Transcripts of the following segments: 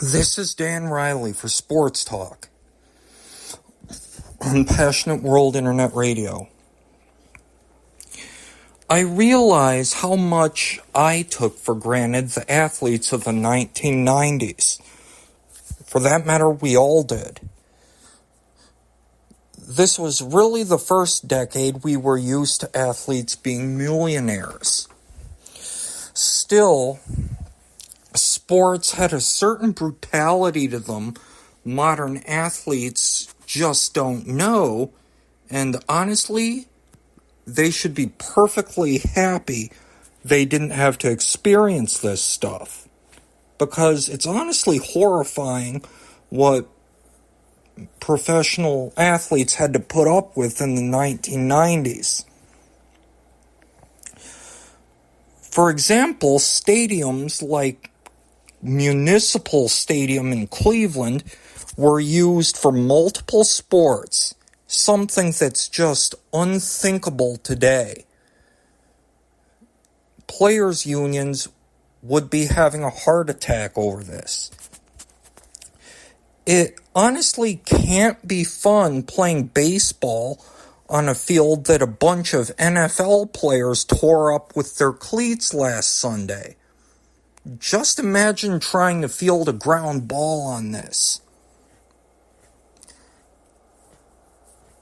This is Dan Riley for Sports Talk on Passionate World Internet Radio. I realize how much I took for granted the athletes of the 1990s. For that matter, we all did. This was really the first decade we were used to athletes being millionaires. Still, sports had a certain brutality to them modern athletes just don't know, and honestly, they should be perfectly happy they didn't have to experience this stuff, because it's honestly horrifying what professional athletes had to put up with in the 1990s. For example, stadiums like Municipal Stadium in Cleveland were used for multiple sports, something that's just unthinkable today. Players' unions would be having a heart attack over this. It honestly can't be fun playing baseball on a field that a bunch of NFL players tore up with their cleats last Sunday. Just imagine trying to field a ground ball on this.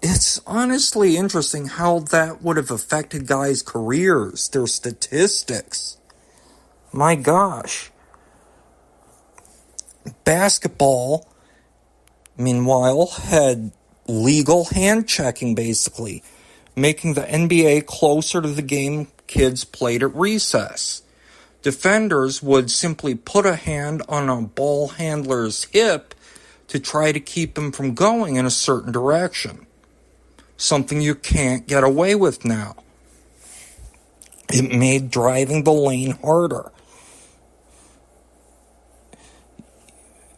It's honestly interesting how that would have affected guys' careers, their statistics. My gosh. Basketball, meanwhile, had legal hand checking, basically, making the NBA closer to the game kids played at recess. Defenders would simply put a hand on a ball handler's hip to try to keep him from going in a certain direction. Something you can't get away with now. It made driving the lane harder.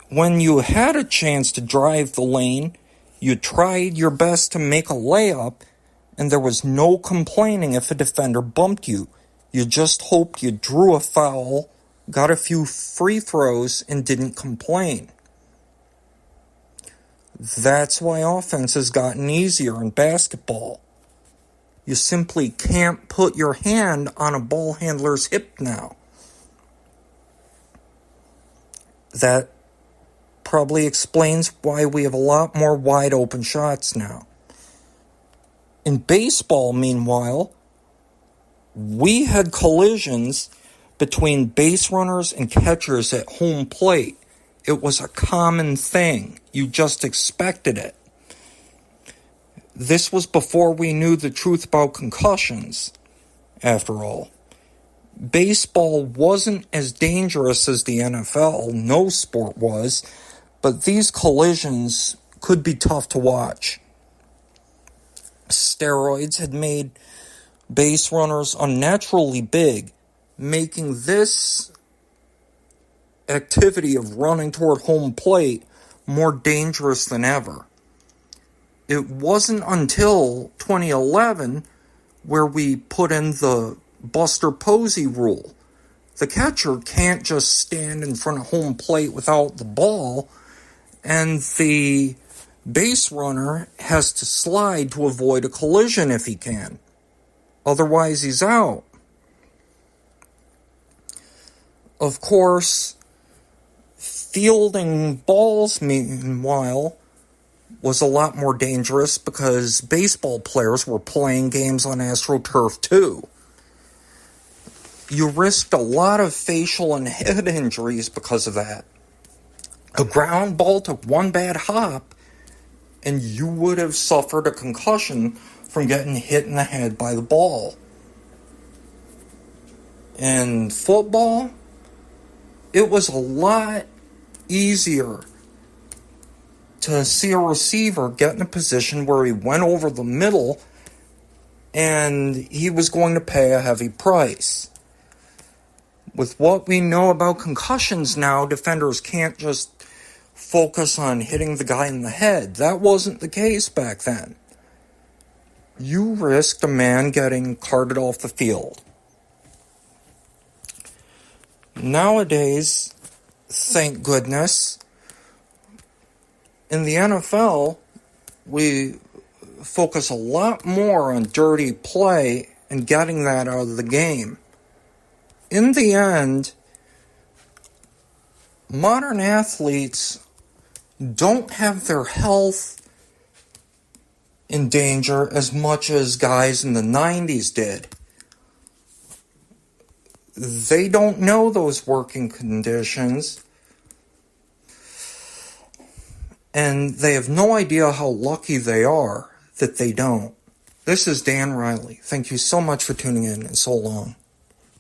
When you had a chance to drive the lane, you tried your best to make a layup, and there was no complaining if a defender bumped you. You just hoped you drew a foul, got a few free throws, and didn't complain. That's why offense has gotten easier in basketball. You simply can't put your hand on a ball handler's hip now. That probably explains why we have a lot more wide open shots now. In baseball, meanwhile, we had collisions between base runners and catchers at home plate. It was a common thing. You just expected it. This was before we knew the truth about concussions, after all. Baseball wasn't as dangerous as the NFL. No sport was. But these collisions could be tough to watch. Steroids had made base runners unnaturally big, making this activity of running toward home plate more dangerous than ever. It wasn't until 2011 where we put in the Buster Posey rule. The catcher can't just stand in front of home plate without the ball, and the base runner has to slide to avoid a collision if he can. Otherwise, he's out. Of course, fielding balls, meanwhile, was a lot more dangerous because baseball players were playing games on AstroTurf too. You risked a lot of facial and head injuries because of that. A ground ball took one bad hop, and you would have suffered a concussion from getting hit in the head by the ball. In football, it was a lot easier to see a receiver get in a position where he went over the middle and he was going to pay a heavy price. With what we know about concussions now, defenders can't just focus on hitting the guy in the head. That wasn't the case back then. You risked a man getting carted off the field. Nowadays, thank goodness. In the NFL, we focus a lot more on dirty play and getting that out of the game. In the end, modern athletes don't have their health in danger as much as guys in the 90s did. They don't know those working conditions, and they have no idea how lucky they are that they don't. This is Dan Riley. Thank you so much for tuning in, and so long.